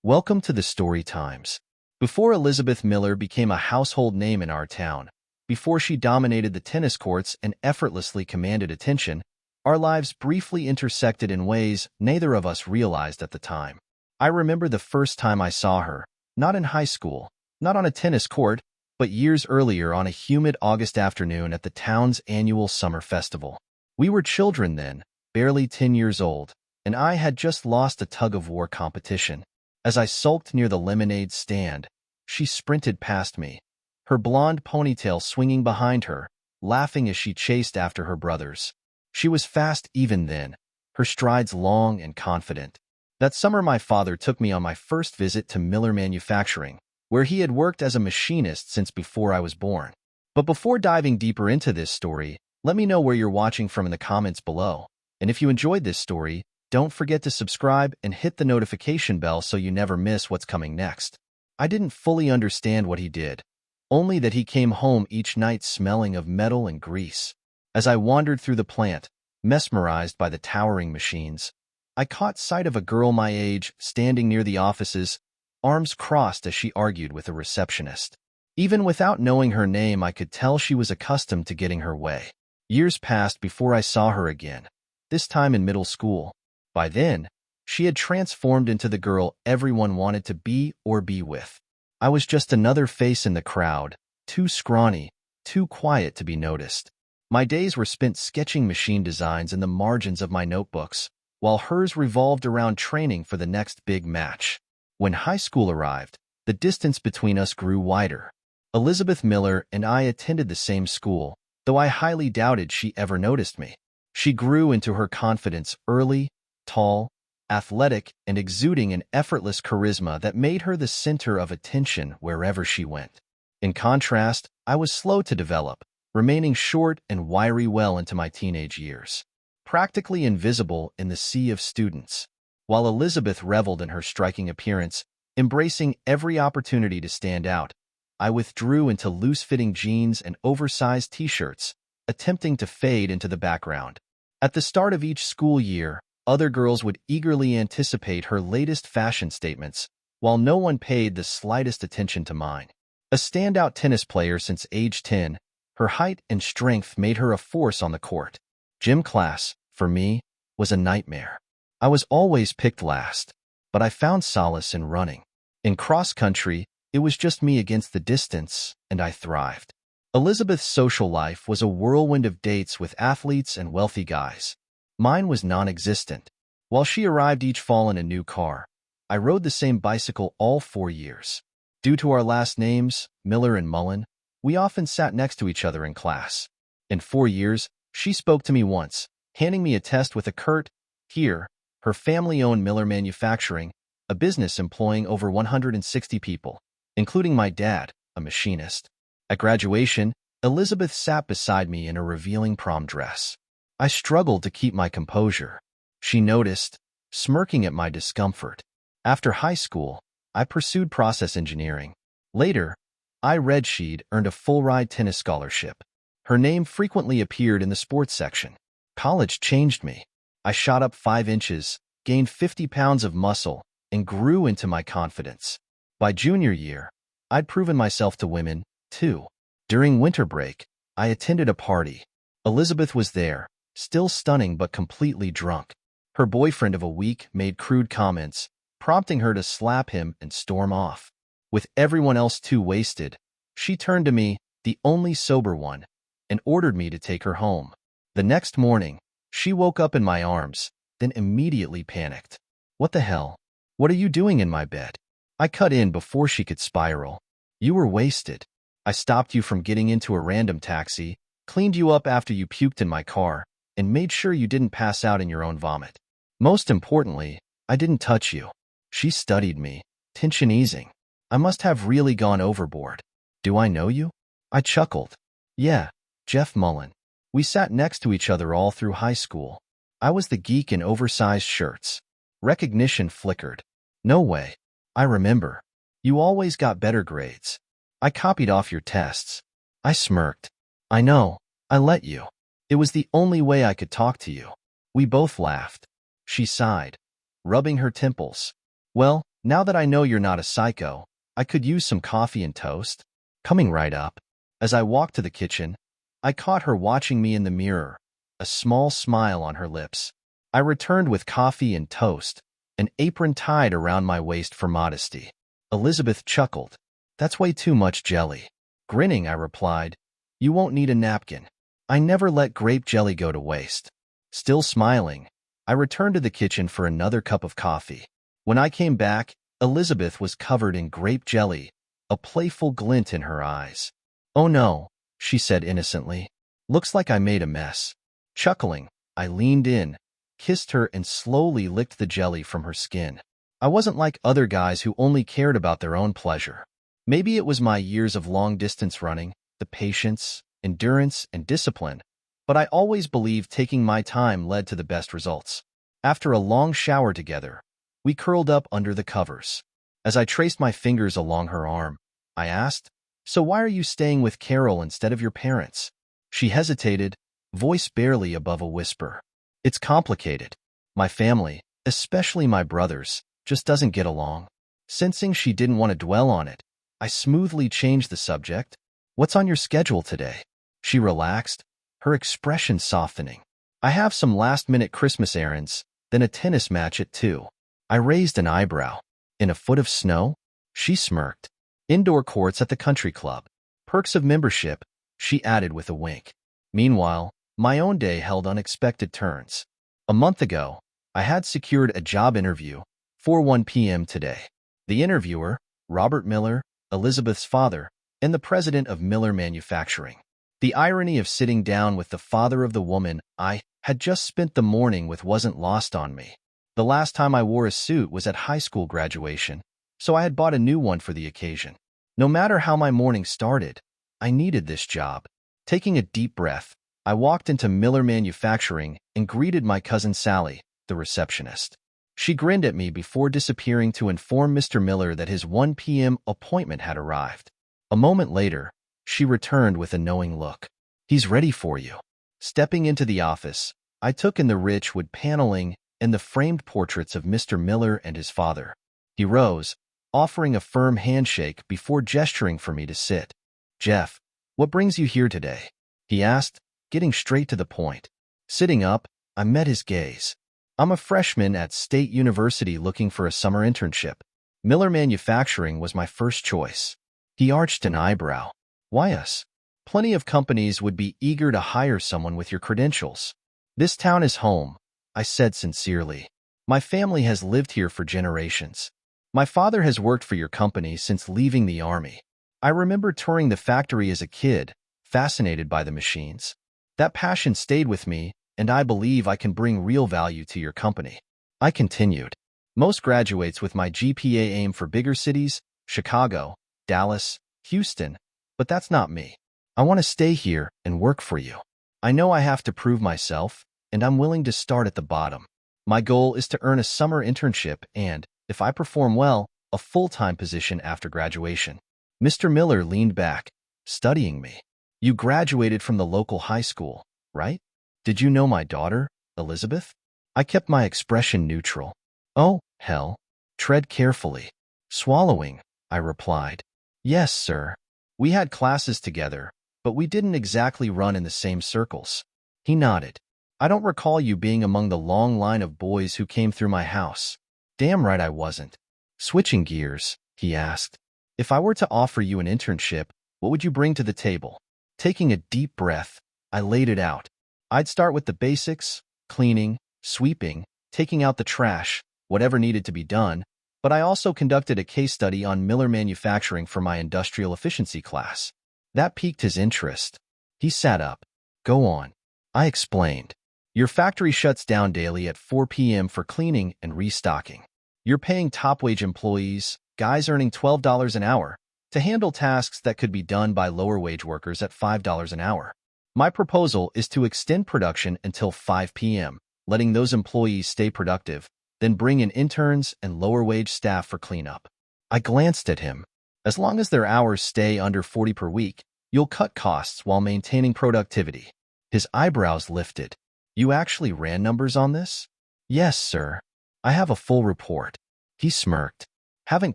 Welcome to the Story Times. Before Elizabeth Miller became a household name in our town, before she dominated the tennis courts and effortlessly commanded attention, our lives briefly intersected in ways neither of us realized at the time. I remember the first time I saw her, not in high school, not on a tennis court, but years earlier on a humid August afternoon at the town's annual summer festival. We were children then, barely 10 years old, and I had just lost a tug-of-war competition. As I sulked near the lemonade stand, she sprinted past me, her blonde ponytail swinging behind her, laughing as she chased after her brothers. She was fast even then, her strides long and confident. That summer my father took me on my first visit to Miller Manufacturing, where he had worked as a machinist since before I was born. But before diving deeper into this story, let me know where you're watching from in the comments below. And if you enjoyed this story, don't forget to subscribe and hit the notification bell so you never miss what's coming next. I didn't fully understand what he did, only that he came home each night smelling of metal and grease. As I wandered through the plant, mesmerized by the towering machines, I caught sight of a girl my age standing near the offices, arms crossed as she argued with a receptionist. Even without knowing her name, I could tell she was accustomed to getting her way. Years passed before I saw her again, this time in middle school. By then, she had transformed into the girl everyone wanted to be or be with. I was just another face in the crowd, too scrawny, too quiet to be noticed. My days were spent sketching machine designs in the margins of my notebooks, while hers revolved around training for the next big match. When high school arrived, the distance between us grew wider. Elizabeth Miller and I attended the same school, though I highly doubted she ever noticed me. She grew into her confidence early, tall, athletic, and exuding an effortless charisma that made her the center of attention wherever she went. In contrast, I was slow to develop, remaining short and wiry well into my teenage years, practically invisible in the sea of students. While Elizabeth reveled in her striking appearance, embracing every opportunity to stand out, I withdrew into loose-fitting jeans and oversized t-shirts, attempting to fade into the background. At the start of each school year, other girls would eagerly anticipate her latest fashion statements, while no one paid the slightest attention to mine. A standout tennis player since age 10, her height and strength made her a force on the court. Gym class, for me, was a nightmare. I was always picked last, but I found solace in running. In cross-country, it was just me against the distance, and I thrived. Elizabeth's social life was a whirlwind of dates with athletes and wealthy guys. Mine was non-existent. While she arrived each fall in a new car, I rode the same bicycle all 4 years. Due to our last names, Miller and Mullen, we often sat next to each other in class. In 4 years, she spoke to me once, handing me a test with a curt, "Here." Her family-owned Miller Manufacturing, a business employing over 160 people, including my dad, a machinist. At graduation, Elizabeth sat beside me in a revealing prom dress. I struggled to keep my composure. She noticed, smirking at my discomfort. After high school, I pursued process engineering. Later, I read she'd earned a full-ride tennis scholarship. Her name frequently appeared in the sports section. College changed me. I shot up 5 inches, gained 50 pounds of muscle, and grew into my confidence. By junior year, I'd proven myself to women, too. During winter break, I attended a party. Elizabeth was there, still stunning but completely drunk. Her boyfriend of a week made crude comments, prompting her to slap him and storm off. With everyone else too wasted, she turned to me, the only sober one, and ordered me to take her home. The next morning, she woke up in my arms, then immediately panicked. "What the hell? What are you doing in my bed?" I cut in before she could spiral. "You were wasted. I stopped you from getting into a random taxi, cleaned you up after you puked in my car, and made sure you didn't pass out in your own vomit. Most importantly, I didn't touch you." She studied me, tension easing. I must have really gone overboard. "Do I know you?" I chuckled. "Yeah, Jeff Mullen. We sat next to each other all through high school. I was the geek in oversized shirts." Recognition flickered. "No way. I remember. You always got better grades. I copied off your tests." I smirked. "I know. I let you. It was the only way I could talk to you." We both laughed. She sighed, rubbing her temples. "Well, Now that I know you're not a psycho, I could use some coffee and toast. Coming right up. As I walked to the kitchen, I caught her watching me in the mirror, a small smile on her lips. I returned with coffee and toast, an apron tied around my waist for modesty. Elizabeth chuckled. That's way too much jelly. Grinning, I replied, you won't need a napkin. I never let grape jelly go to waste. Still smiling, I returned to the kitchen for another cup of coffee. When I came back, Elizabeth was covered in grape jelly, a playful glint in her eyes. Oh no, she said innocently. Looks like I made a mess. Chuckling, I leaned in, kissed her, and slowly licked the jelly from her skin. I wasn't like other guys who only cared about their own pleasure. Maybe it was my years of long-distance running, the patience, endurance, and discipline, but I always believed taking my time led to the best results. After a long shower together, we curled up under the covers. As I traced my fingers along her arm, I asked, so why are you staying with Carol instead of your parents? She hesitated, voice barely above a whisper. It's complicated. My family, especially my brothers, just doesn't get along. Sensing she didn't want to dwell on it, I smoothly changed the subject. What's on your schedule today? She relaxed, her expression softening. I have some last-minute Christmas errands, then a tennis match at 2. I raised an eyebrow. In a foot of snow? She smirked. Indoor courts at the country club. Perks of membership, she added with a wink. Meanwhile, my own day held unexpected turns. A month ago, I had secured a job interview for 1 p.m. today. The interviewer, Robert Miller, Elizabeth's father, and the president of Miller Manufacturing. The irony of sitting down with the father of the woman I had just spent the morning with wasn't lost on me. The last time I wore a suit was at high school graduation, so I had bought a new one for the occasion. No matter how my morning started, I needed this job. Taking a deep breath, I walked into Miller Manufacturing and greeted my cousin Sally, the receptionist. She grinned at me before disappearing to inform Mr. Miller that his 1 p.m. appointment had arrived. A moment later, she returned with a knowing look. He's ready for you. Stepping into the office, I took in the rich wood paneling and the framed portraits of Mr. Miller and his father. He rose, offering a firm handshake before gesturing for me to sit. Jeff, what brings you here today? He asked, getting straight to the point. Sitting up, I met his gaze. I'm a freshman at State University looking for a summer internship. Miller Manufacturing was my first choice. He arched an eyebrow. Why us? Plenty of companies would be eager to hire someone with your credentials. This town is home, I said sincerely. My family has lived here for generations. My father has worked for your company since leaving the army. I remember touring the factory as a kid, fascinated by the machines. That passion stayed with me, and I believe I can bring real value to your company. I continued. Most graduates with my GPA aim for bigger cities, Chicago, Dallas, Houston, but that's not me. I want to stay here and work for you. I know I have to prove myself, and I'm willing to start at the bottom. My goal is to earn a summer internship and, if I perform well, a full-time position after graduation. Mr. Miller leaned back, studying me. You graduated from the local high school, right? Did you know my daughter, Elizabeth? I kept my expression neutral. Oh, hell. Tread carefully. Swallowing, I replied. Yes, sir. We had classes together, but we didn't exactly run in the same circles. He nodded. I don't recall you being among the long line of boys who came through my house. Damn right I wasn't. Switching gears, he asked. If I were to offer you an internship, what would you bring to the table? Taking a deep breath, I laid it out. I'd start with the basics, cleaning, sweeping, taking out the trash, whatever needed to be done, but I also conducted a case study on Miller Manufacturing for my industrial efficiency class. That piqued his interest. He sat up. Go on. I explained. Your factory shuts down daily at 4 p.m. for cleaning and restocking. You're paying top-wage employees, guys earning $12 an hour, to handle tasks that could be done by lower-wage workers at $5 an hour. My proposal is to extend production until 5 p.m., letting those employees stay productive, then bring in interns and lower-wage staff for cleanup. I glanced at him. As long as their hours stay under 40 per week, you'll cut costs while maintaining productivity. His eyebrows lifted. You actually ran numbers on this? Yes, sir. I have a full report. He smirked. Haven't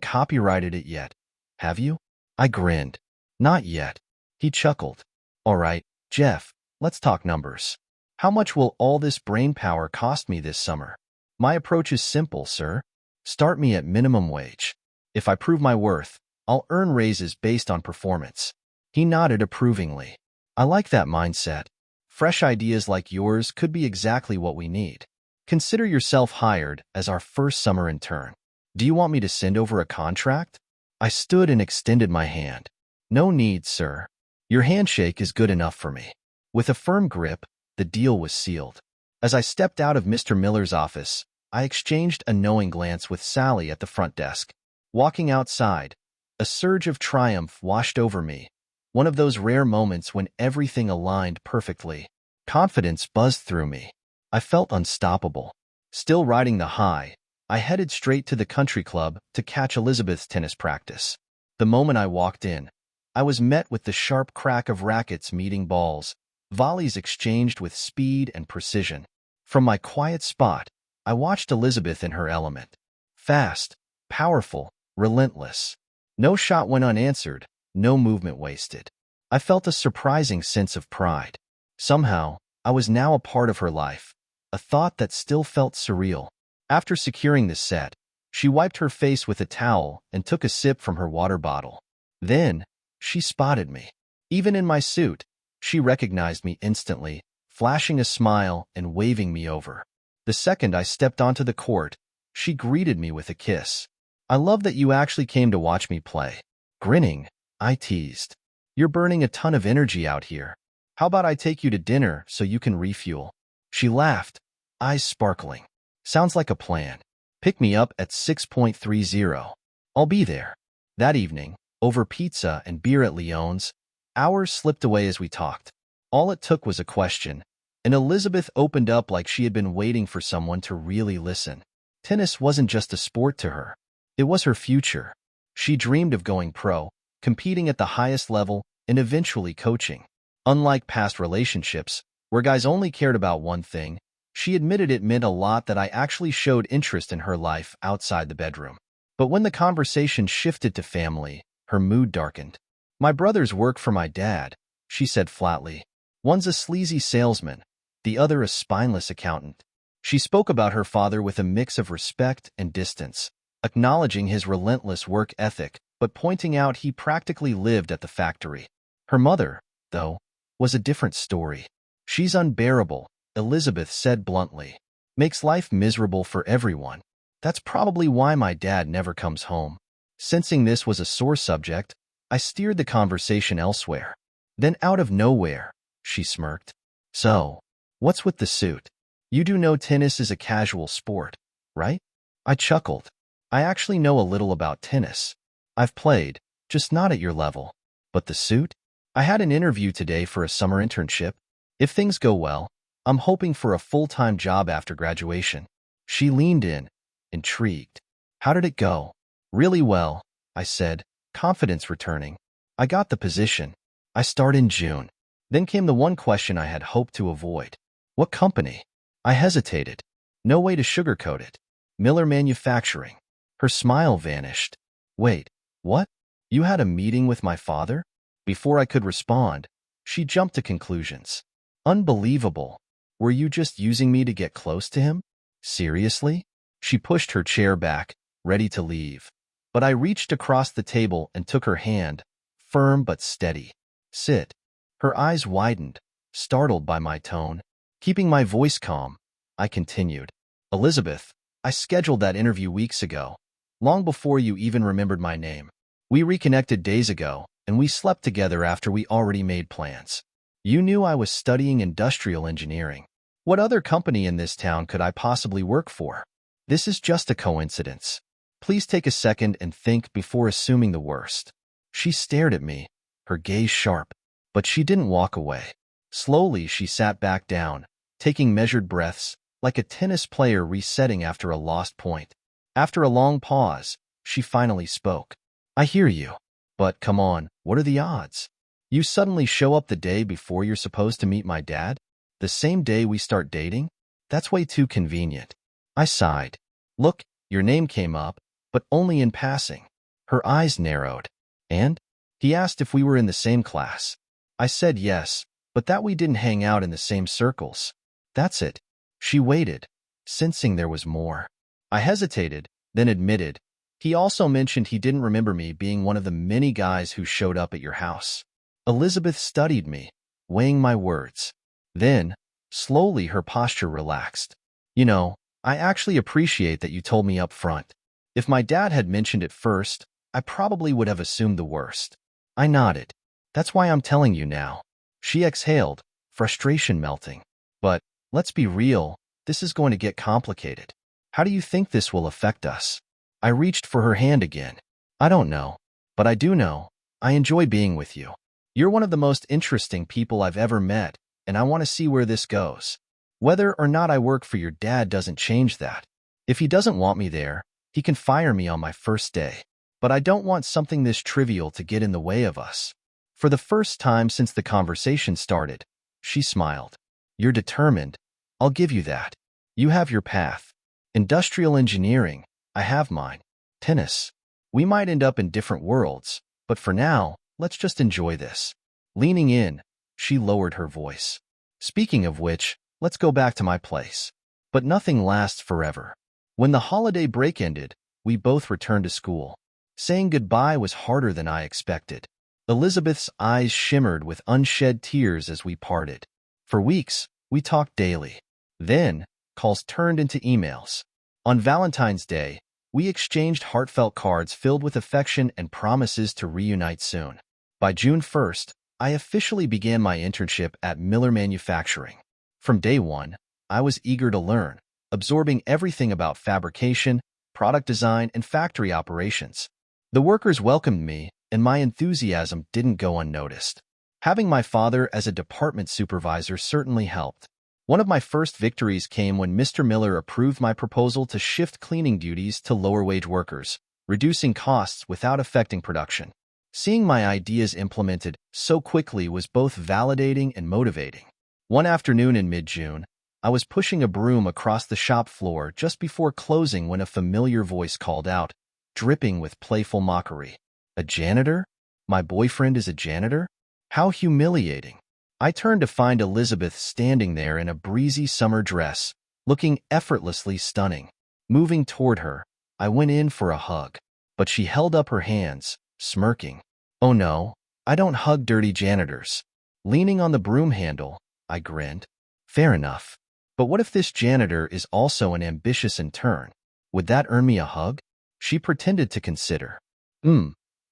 copyrighted it yet, have you? I grinned. Not yet. He chuckled. All right, Jeff, let's talk numbers. How much will all this brain power cost me this summer? My approach is simple, sir. Start me at minimum wage. If I prove my worth, I'll earn raises based on performance. He nodded approvingly. I like that mindset. Fresh ideas like yours could be exactly what we need. Consider yourself hired as our first summer intern. Do you want me to send over a contract? I stood and extended my hand. No need, sir. Your handshake is good enough for me. With a firm grip, the deal was sealed. As I stepped out of Mr. Miller's office, I exchanged a knowing glance with Sally at the front desk. Walking outside, a surge of triumph washed over me, one of those rare moments when everything aligned perfectly. Confidence buzzed through me. I felt unstoppable. Still riding the high, I headed straight to the country club to catch Elizabeth's tennis practice. The moment I walked in, I was met with the sharp crack of rackets meeting balls, volleys exchanged with speed and precision. From my quiet spot, I watched Elizabeth in her element. Fast, powerful, relentless. No shot went unanswered, no movement wasted. I felt a surprising sense of pride. Somehow, I was now a part of her life, a thought that still felt surreal. After securing the set, she wiped her face with a towel and took a sip from her water bottle. Then, she spotted me. Even in my suit, she recognized me instantly, flashing a smile and waving me over. The second I stepped onto the court, she greeted me with a kiss. I love that you actually came to watch me play. Grinning, I teased. You're burning a ton of energy out here. How about I take you to dinner so you can refuel? She laughed, eyes sparkling. Sounds like a plan. Pick me up at 6:30. I'll be there. That evening, over pizza and beer at Leon's, hours slipped away as we talked. All it took was a question, and Elizabeth opened up like she had been waiting for someone to really listen. Tennis wasn't just a sport to her. It was her future. She dreamed of going pro, competing at the highest level, and eventually coaching. Unlike past relationships, where guys only cared about one thing, she admitted it meant a lot that I actually showed interest in her life outside the bedroom. But when the conversation shifted to family, her mood darkened. My brothers work for my dad, she said flatly. One's a sleazy salesman, the other a spineless accountant. She spoke about her father with a mix of respect and distance, acknowledging his relentless work ethic, but pointing out he practically lived at the factory. Her mother, though, was a different story. She's unbearable, Elizabeth said bluntly. Makes life miserable for everyone. That's probably why my dad never comes home. Sensing this was a sore subject, I steered the conversation elsewhere. Then out of nowhere, she smirked. So, what's with the suit? You do know tennis is a casual sport, right? I chuckled. I actually know a little about tennis. I've played, just not at your level. But the suit? I had an interview today for a summer internship. If things go well, I'm hoping for a full-time job after graduation. She leaned in, intrigued. How did it go? Really well, I said, confidence returning. I got the position. I start in June. Then came the one question I had hoped to avoid. What company? I hesitated. No way to sugarcoat it. Miller Manufacturing. Her smile vanished. Wait, what? You had a meeting with my father? Before I could respond, she jumped to conclusions. Unbelievable. Were you just using me to get close to him? Seriously? She pushed her chair back, ready to leave. But I reached across the table and took her hand, firm but steady. Sit. Her eyes widened, startled by my tone. Keeping my voice calm, I continued. Elizabeth, I scheduled that interview weeks ago, long before you even remembered my name. We reconnected days ago, and we slept together after we already made plans. You knew I was studying industrial engineering. What other company in this town could I possibly work for? This is just a coincidence. Please take a second and think before assuming the worst. She stared at me, her gaze sharp, but she didn't walk away. Slowly, she sat back down, taking measured breaths, like a tennis player resetting after a lost point. After a long pause, she finally spoke. I hear you. But come on, what are the odds? You suddenly show up the day before you're supposed to meet my dad? The same day we start dating? That's way too convenient. I sighed. Look, your name came up, but only in passing. Her eyes narrowed. And? He asked if we were in the same class. I said yes, but that we didn't hang out in the same circles. That's it. She waited, sensing there was more. I hesitated, then admitted. He also mentioned he didn't remember me being one of the many guys who showed up at your house. Elizabeth studied me, weighing my words. Then, slowly her posture relaxed. You know, I actually appreciate that you told me up front. If my dad had mentioned it first, I probably would have assumed the worst. I nodded. That's why I'm telling you now. She exhaled, frustration melting. But, let's be real, this is going to get complicated. How do you think this will affect us? I reached for her hand again. I don't know. But I do know. I enjoy being with you. You're one of the most interesting people I've ever met, and I want to see where this goes. Whether or not I work for your dad doesn't change that. If he doesn't want me there, he can fire me on my first day. But I don't want something this trivial to get in the way of us. For the first time since the conversation started, she smiled. You're determined. I'll give you that. You have your path. Industrial engineering. I have mine. Tennis. We might end up in different worlds, but for now, let's just enjoy this. Leaning in, she lowered her voice. Speaking of which, let's go back to my place. But nothing lasts forever. When the holiday break ended, we both returned to school. Saying goodbye was harder than I expected. Elizabeth's eyes shimmered with unshed tears as we parted. For weeks, we talked daily. Then, calls turned into emails. On Valentine's Day, we exchanged heartfelt cards filled with affection and promises to reunite soon. By June 1st, I officially began my internship at Miller Manufacturing. From day one, I was eager to learn, absorbing everything about fabrication, product design, and factory operations. The workers welcomed me, and my enthusiasm didn't go unnoticed. Having my father as a department supervisor certainly helped. One of my first victories came when Mr. Miller approved my proposal to shift cleaning duties to lower-wage workers, reducing costs without affecting production. Seeing my ideas implemented so quickly was both validating and motivating. One afternoon in mid-June, I was pushing a broom across the shop floor just before closing when a familiar voice called out, dripping with playful mockery. A janitor? My boyfriend is a janitor? How humiliating. I turned to find Elizabeth standing there in a breezy summer dress, looking effortlessly stunning. Moving toward her, I went in for a hug, but she held up her hands, smirking. Oh no, I don't hug dirty janitors. Leaning on the broom handle, I grinned. Fair enough. But what if this janitor is also an ambitious intern? Would that earn me a hug? She pretended to consider.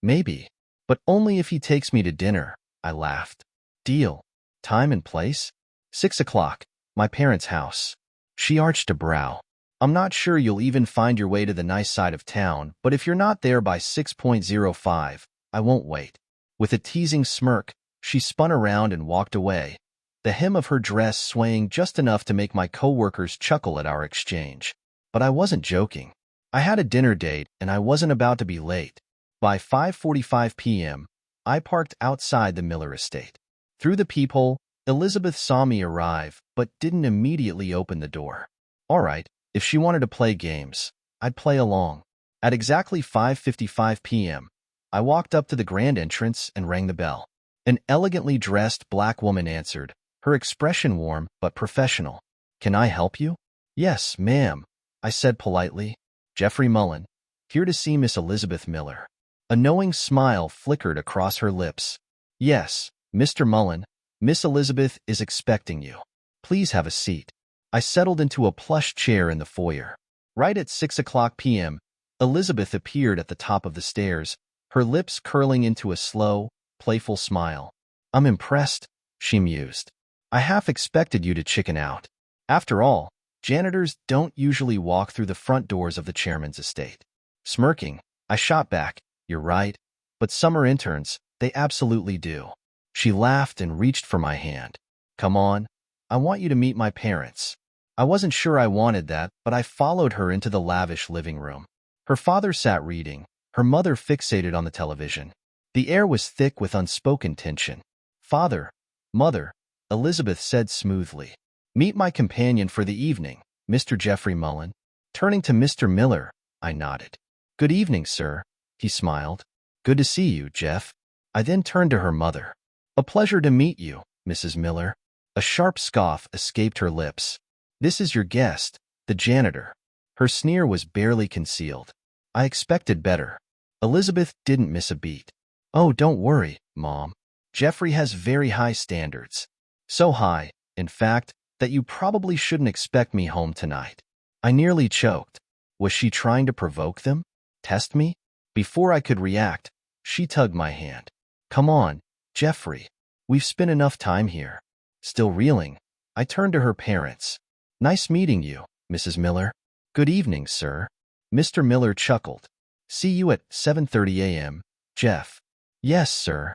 Maybe. But only if he takes me to dinner, I laughed. Deal. Time and place? 6 o'clock, my parents' house. She arched a brow. I'm not sure you'll even find your way to the nice side of town, but if you're not there by 6:05, I won't wait. With a teasing smirk, she spun around and walked away, the hem of her dress swaying just enough to make my coworkers chuckle at our exchange. But I wasn't joking. I had a dinner date, and I wasn't about to be late. By 5:45 p.m., I parked outside the Miller estate. Through the peephole, Elizabeth saw me arrive, but didn't immediately open the door. All right, if she wanted to play games, I'd play along. At exactly 5:55 p.m., I walked up to the grand entrance and rang the bell. An elegantly dressed black woman answered, her expression warm but professional. Can I help you? Yes, ma'am, I said politely. Jeffrey Mullen, here to see Miss Elizabeth Miller. A knowing smile flickered across her lips. Yes, Mr. Mullen, Miss Elizabeth is expecting you. Please have a seat. I settled into a plush chair in the foyer. Right at 6 o'clock p.m., Elizabeth appeared at the top of the stairs, her lips curling into a slow, playful smile. I'm impressed, she mused. I half expected you to chicken out. After all, janitors don't usually walk through the front doors of the chairman's estate. Smirking, I shot back, you're right, but summer interns, they absolutely do. She laughed and reached for my hand. Come on, I want you to meet my parents. I wasn't sure I wanted that, but I followed her into the lavish living room. Her father sat reading, her mother fixated on the television. The air was thick with unspoken tension. Father, mother, Elizabeth said smoothly. Meet my companion for the evening, Mr. Jeffrey Mullen. Turning to Mr. Miller, I nodded. "Good evening, sir," he smiled. "Good to see you, Jeff." I then turned to her mother. "A pleasure to meet you, Mrs. Miller." A sharp scoff escaped her lips. "This is your guest, the janitor." Her sneer was barely concealed. I expected better. Elizabeth didn't miss a beat. "Oh, don't worry, Mom. Jeffrey has very high standards. So high, in fact, that you probably shouldn't expect me home tonight." I nearly choked. Was she trying to provoke them? Test me? Before I could react, she tugged my hand. "Come on, Jeffrey. We've spent enough time here." Still reeling, I turned to her parents. "Nice meeting you, Mrs. Miller." "Good evening, sir." Mr. Miller chuckled. "See you at 7:30 a.m., Jeff." "Yes, sir."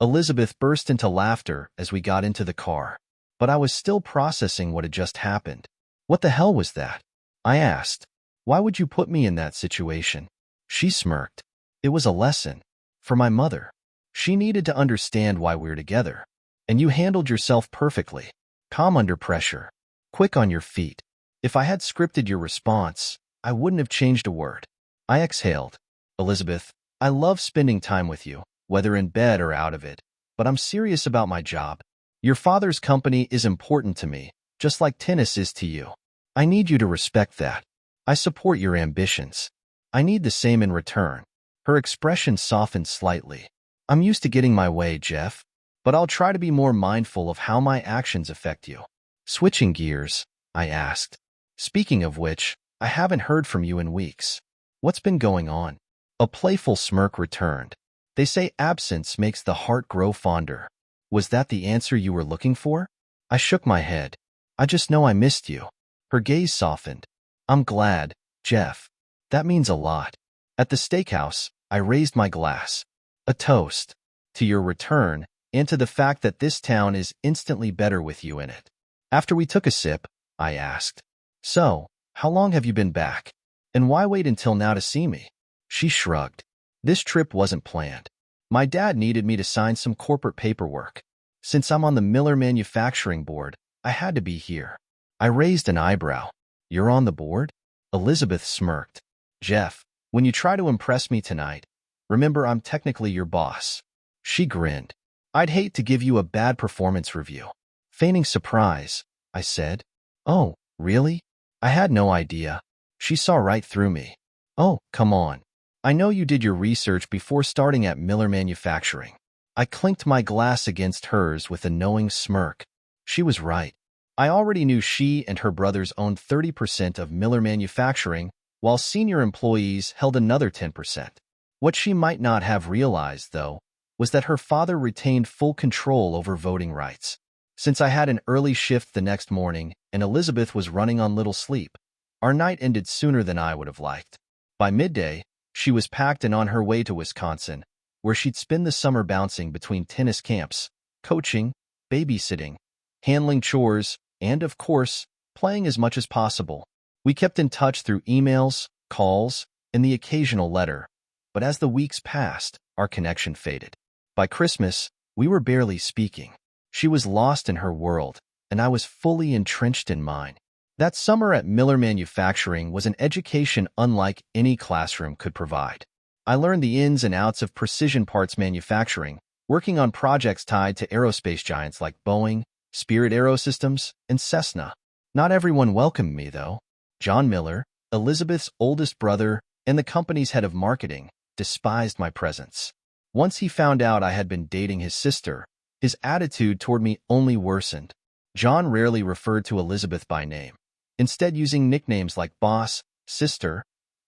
Elizabeth burst into laughter as we got into the car, but I was still processing what had just happened. "What the hell was that?" I asked. "Why would you put me in that situation?" She smirked. "It was a lesson. For my mother. She needed to understand why we're together. And you handled yourself perfectly. Calm under pressure. Quick on your feet. If I had scripted your response, I wouldn't have changed a word." I exhaled. "Elizabeth, I love spending time with you, whether in bed or out of it, but I'm serious about my job. Your father's company is important to me, just like tennis is to you. I need you to respect that. I support your ambitions. I need the same in return." Her expression softened slightly. "I'm used to getting my way, Jeff, but I'll try to be more mindful of how my actions affect you." Switching gears, I asked. "Speaking of which, I haven't heard from you in weeks. What's been going on?" A playful smirk returned. "They say absence makes the heart grow fonder. Was that the answer you were looking for?" I shook my head. "I just know I missed you." Her gaze softened. "I'm glad, Jeff. That means a lot." At the steakhouse, I raised my glass. A toast. To your return, and to the fact that this town is instantly better with you in it. After we took a sip, I asked, "So, how long have you been back? And why wait until now to see me?" She shrugged. "This trip wasn't planned. My dad needed me to sign some corporate paperwork. Since I'm on the Miller Manufacturing Board, I had to be here." I raised an eyebrow. "You're on the board?" Elizabeth smirked. "Jeff, when you try to impress me tonight, remember I'm technically your boss." She grinned. "I'd hate to give you a bad performance review." Feigning surprise, I said, "Oh, really? I had no idea." She saw right through me. "Oh, come on. I know you did your research before starting at Miller Manufacturing." I clinked my glass against hers with a knowing smirk. She was right. I already knew she and her brothers owned 30% of Miller Manufacturing, while senior employees held another 10%. What she might not have realized, though, was that her father retained full control over voting rights. Since I had an early shift the next morning and Elizabeth was running on little sleep, our night ended sooner than I would have liked. By midday, she was packed and on her way to Wisconsin, where she'd spend the summer bouncing between tennis camps, coaching, babysitting, handling chores, and, of course, playing as much as possible. We kept in touch through emails, calls, and the occasional letter, but as the weeks passed, our connection faded. By Christmas, we were barely speaking. She was lost in her world, and I was fully entrenched in mine. That summer at Miller Manufacturing was an education unlike any classroom could provide. I learned the ins and outs of precision parts manufacturing, working on projects tied to aerospace giants like Boeing, Spirit Aerosystems, and Cessna. Not everyone welcomed me, though. John Miller, Elizabeth's oldest brother and the company's head of marketing, despised my presence. Once he found out I had been dating his sister, his attitude toward me only worsened. John rarely referred to Elizabeth by name, instead using nicknames like boss, sister,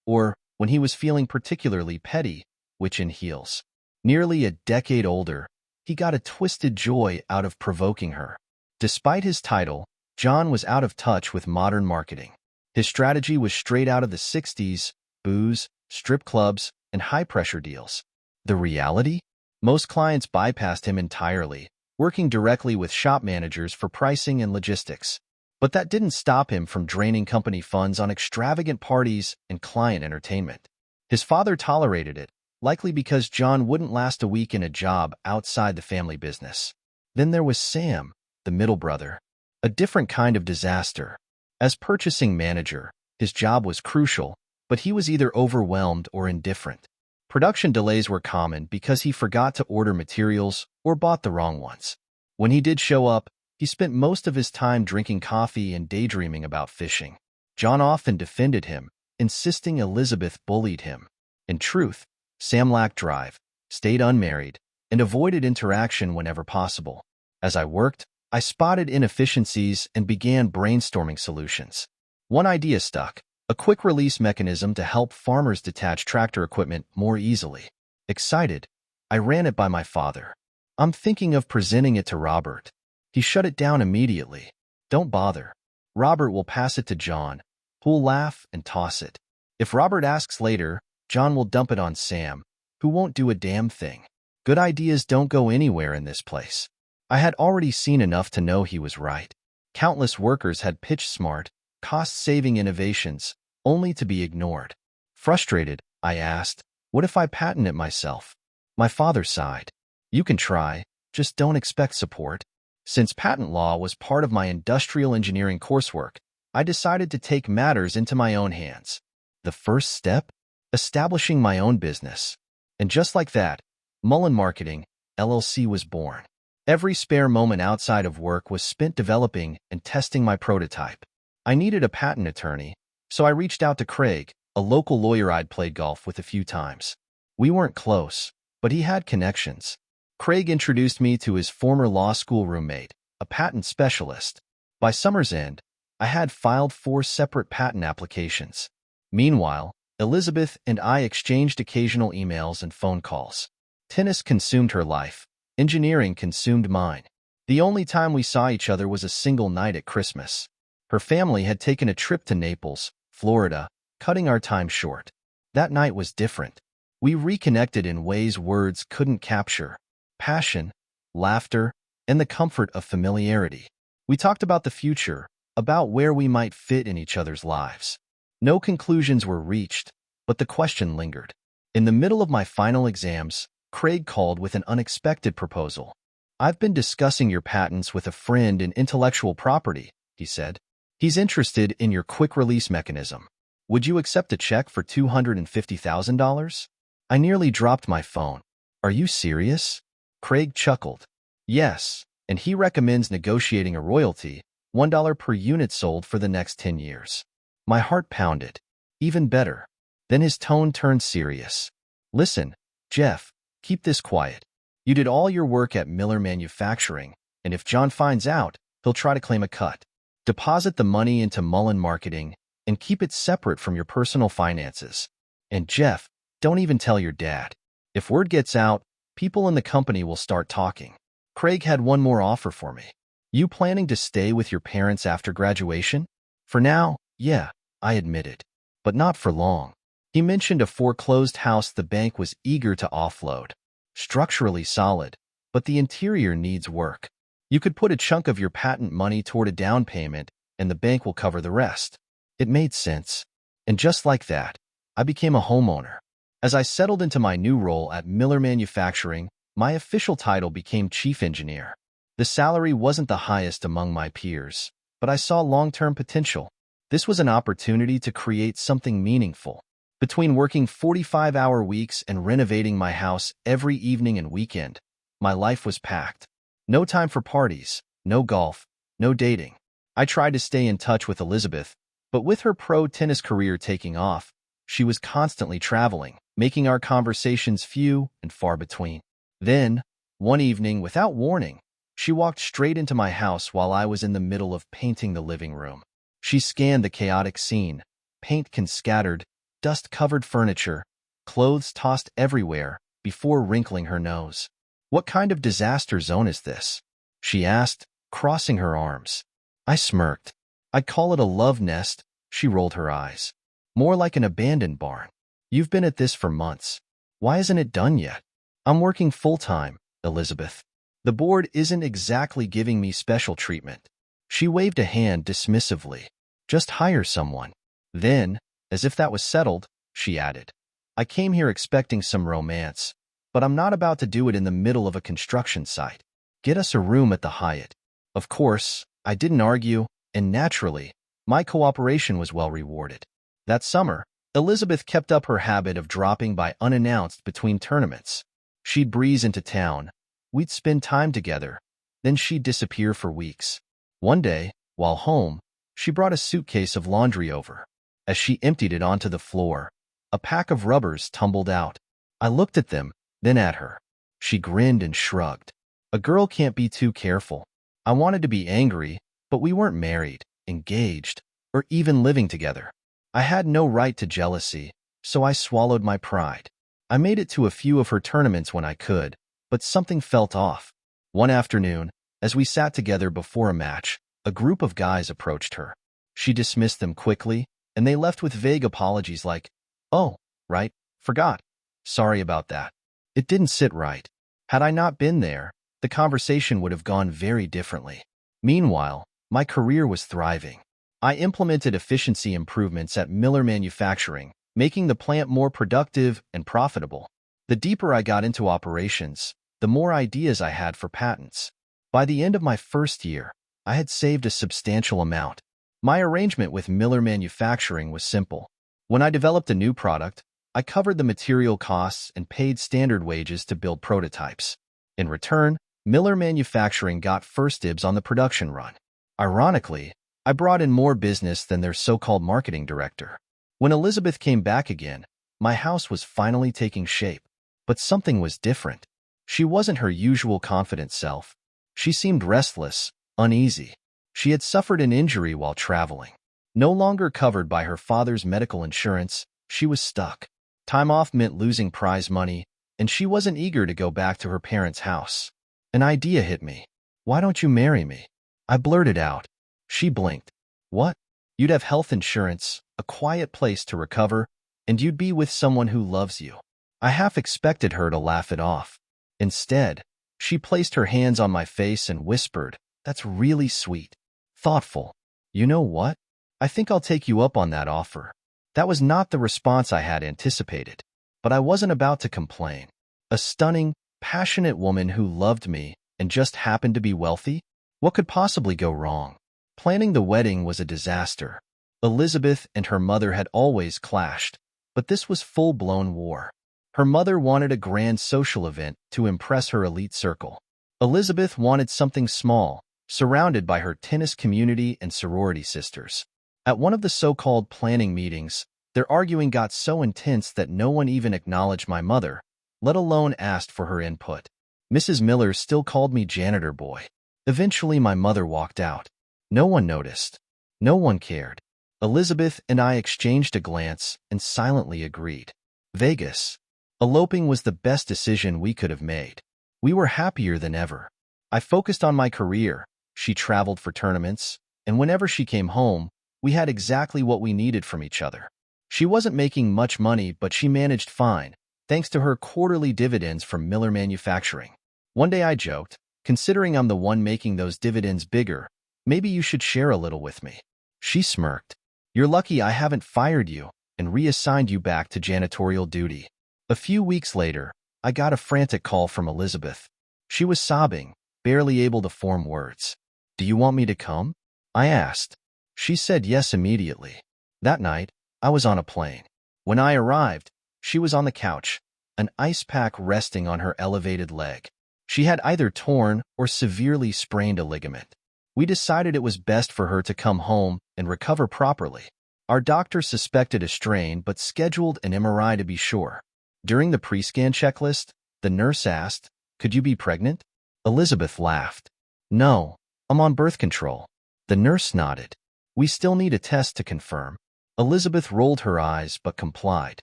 or, when he was feeling particularly petty, witch in heels. Nearly a decade older, he got a twisted joy out of provoking her. Despite his title, John was out of touch with modern marketing. His strategy was straight out of the 60s, booze, strip clubs, and high-pressure deals. The reality? Most clients bypassed him entirely, working directly with shop managers for pricing and logistics. But that didn't stop him from draining company funds on extravagant parties and client entertainment. His father tolerated it, likely because John wouldn't last a week in a job outside the family business. Then there was Sam, the middle brother, a different kind of disaster. As purchasing manager, his job was crucial, but he was either overwhelmed or indifferent. Production delays were common because he forgot to order materials or bought the wrong ones. When he did show up, he spent most of his time drinking coffee and daydreaming about fishing. John often defended him, insisting Elizabeth bullied him. In truth, Sam lacked drive, stayed unmarried, and avoided interaction whenever possible. As I worked, I spotted inefficiencies and began brainstorming solutions. One idea stuck: a quick-release mechanism to help farmers detach tractor equipment more easily. Excited, I ran it by my father. "I'm thinking of presenting it to Robert." He shut it down immediately. "Don't bother. Robert will pass it to John, who'll laugh and toss it. If Robert asks later, John will dump it on Sam, who won't do a damn thing. Good ideas don't go anywhere in this place." I had already seen enough to know he was right. Countless workers had pitched smart, cost-saving innovations, only to be ignored. Frustrated, I asked, "What if I patent it myself?" My father sighed. "You can try, just don't expect support." Since patent law was part of my industrial engineering coursework, I decided to take matters into my own hands. The first step? Establishing my own business. And just like that, Mullen Marketing, LLC was born. Every spare moment outside of work was spent developing and testing my prototype. I needed a patent attorney, so I reached out to Craig, a local lawyer I'd played golf with a few times. We weren't close, but he had connections. Craig introduced me to his former law school roommate, a patent specialist. By summer's end, I had filed 4 separate patent applications. Meanwhile, Elizabeth and I exchanged occasional emails and phone calls. Tennis consumed her life. Engineering consumed mine. The only time we saw each other was a single night at Christmas. Her family had taken a trip to Naples, Florida, cutting our time short. That night was different. We reconnected in ways words couldn't capture: passion, laughter, and the comfort of familiarity. We talked about the future, about where we might fit in each other's lives. No conclusions were reached, but the question lingered. In the middle of my final exams, Craig called with an unexpected proposal. "I've been discussing your patents with a friend in intellectual property," he said. "He's interested in your quick-release mechanism. Would you accept a check for $250,000? I nearly dropped my phone. "Are you serious?" Craig chuckled. "Yes, and he recommends negotiating a royalty, $1 per unit sold for the next 10 years. My heart pounded. Even better. Then his tone turned serious. "Listen, Jeff, keep this quiet. You did all your work at Miller Manufacturing, and if John finds out, he'll try to claim a cut. Deposit the money into Mullen Marketing and keep it separate from your personal finances. And Jeff, don't even tell your dad. If word gets out, people in the company will start talking." Craig had one more offer for me. "You planning to stay with your parents after graduation?" "For now, yeah," I admitted. "But not for long." He mentioned a foreclosed house the bank was eager to offload. "Structurally solid, but the interior needs work. You could put a chunk of your patent money toward a down payment, and the bank will cover the rest." It made sense. And just like that, I became a homeowner. As I settled into my new role at Miller Manufacturing, my official title became chief engineer. The salary wasn't the highest among my peers, but I saw long-term potential. This was an opportunity to create something meaningful. Between working 45-hour weeks and renovating my house every evening and weekend, my life was packed. No time for parties, no golf, no dating. I tried to stay in touch with Elizabeth, but with her pro tennis career taking off, she was constantly traveling, making our conversations few and far between. Then, one evening, without warning, she walked straight into my house while I was in the middle of painting the living room. She scanned the chaotic scene: paint scattered, dust-covered furniture, clothes tossed everywhere, before wrinkling her nose. "What kind of disaster zone is this?" she asked, crossing her arms. I smirked. "I'd call it a love nest." She rolled her eyes. "More like an abandoned barn. You've been at this for months. Why isn't it done yet?" "I'm working full-time, Elizabeth. The board isn't exactly giving me special treatment." She waved a hand dismissively. "Just hire someone." Then, as if that was settled, she added, "I came here expecting some romance, but I'm not about to do it in the middle of a construction site. Get us a room at the Hyatt." Of course, I didn't argue, and naturally, my cooperation was well rewarded. That summer, Elizabeth kept up her habit of dropping by unannounced between tournaments. She'd breeze into town. We'd spend time together. Then she'd disappear for weeks. One day, while home, she brought a suitcase of laundry over. As she emptied it onto the floor, a pack of rubbers tumbled out. I looked at them, then at her. She grinned and shrugged. A girl can't be too careful. I wanted to be angry, but we weren't married, engaged, or even living together. I had no right to jealousy, so I swallowed my pride. I made it to a few of her tournaments when I could, but something felt off. One afternoon, as we sat together before a match, a group of guys approached her. She dismissed them quickly, and they left with vague apologies like, "Oh, right, forgot. Sorry about that." It didn't sit right. Had I not been there, the conversation would have gone very differently. Meanwhile, my career was thriving. I implemented efficiency improvements at Miller Manufacturing, making the plant more productive and profitable. The deeper I got into operations, the more ideas I had for patents. By the end of my first year, I had saved a substantial amount. My arrangement with Miller Manufacturing was simple. When I developed a new product, I covered the material costs and paid standard wages to build prototypes. In return, Miller Manufacturing got first dibs on the production run. Ironically, I brought in more business than their so-called marketing director. When Elizabeth came back again, my house was finally taking shape. But something was different. She wasn't her usual confident self. She seemed restless, uneasy. She had suffered an injury while traveling. No longer covered by her father's medical insurance, she was stuck. Time off meant losing prize money, and she wasn't eager to go back to her parents' house. An idea hit me. "Why don't you marry me?" I blurted out. She blinked. "What? You'd have health insurance, a quiet place to recover, and you'd be with someone who loves you." I half expected her to laugh it off. Instead, she placed her hands on my face and whispered, "That's really sweet. Thoughtful. You know what? I think I'll take you up on that offer." That was not the response I had anticipated, but I wasn't about to complain. A stunning, passionate woman who loved me and just happened to be wealthy? What could possibly go wrong? Planning the wedding was a disaster. Elizabeth and her mother had always clashed, but this was full-blown war. Her mother wanted a grand social event to impress her elite circle. Elizabeth wanted something small, surrounded by her tennis community and sorority sisters. At one of the so-called planning meetings, their arguing got so intense that no one even acknowledged my mother, let alone asked for her input. Mrs. Miller still called me janitor boy. Eventually, my mother walked out. No one noticed. No one cared. Elizabeth and I exchanged a glance and silently agreed. Vegas. Eloping was the best decision we could have made. We were happier than ever. I focused on my career. She traveled for tournaments, and whenever she came home, we had exactly what we needed from each other. She wasn't making much money, but she managed fine, thanks to her quarterly dividends from Miller Manufacturing. One day I joked, "Considering I'm the one making those dividends bigger, maybe you should share a little with me." She smirked. "You're lucky I haven't fired you and reassigned you back to janitorial duty." A few weeks later, I got a frantic call from Elizabeth. She was sobbing, barely able to form words. "Do you want me to come?" I asked. She said yes immediately. That night, I was on a plane. When I arrived, she was on the couch, an ice pack resting on her elevated leg. She had either torn or severely sprained a ligament. We decided it was best for her to come home and recover properly. Our doctor suspected a strain but scheduled an MRI to be sure. During the pre-scan checklist, the nurse asked, "Could you be pregnant?" Elizabeth laughed. "No, I'm on birth control." The nurse nodded. "We still need a test to confirm." Elizabeth rolled her eyes but complied.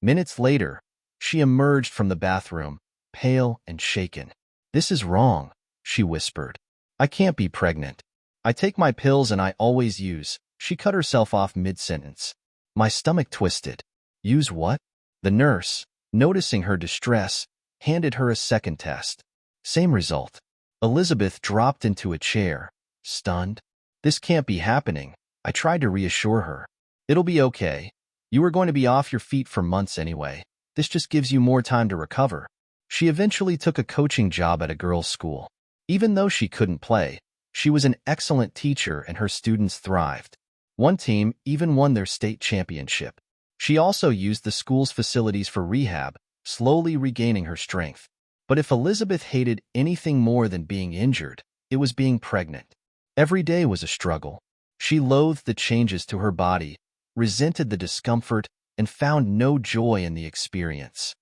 Minutes later, she emerged from the bathroom, pale and shaken. "This is wrong," she whispered. "I can't be pregnant. I take my pills and I always use." She cut herself off mid-sentence. My stomach twisted. "Use what?" The nurse, noticing her distress, handed her a second test. Same result. Elizabeth dropped into a chair, stunned. "This can't be happening." I tried to reassure her. "It'll be okay. You were going to be off your feet for months anyway. This just gives you more time to recover." She eventually took a coaching job at a girls' school. Even though she couldn't play, she was an excellent teacher and her students thrived. One team even won their state championship. She also used the school's facilities for rehab, slowly regaining her strength. But if Elizabeth hated anything more than being injured, it was being pregnant. Every day was a struggle. She loathed the changes to her body, resented the discomfort, and found no joy in the experience.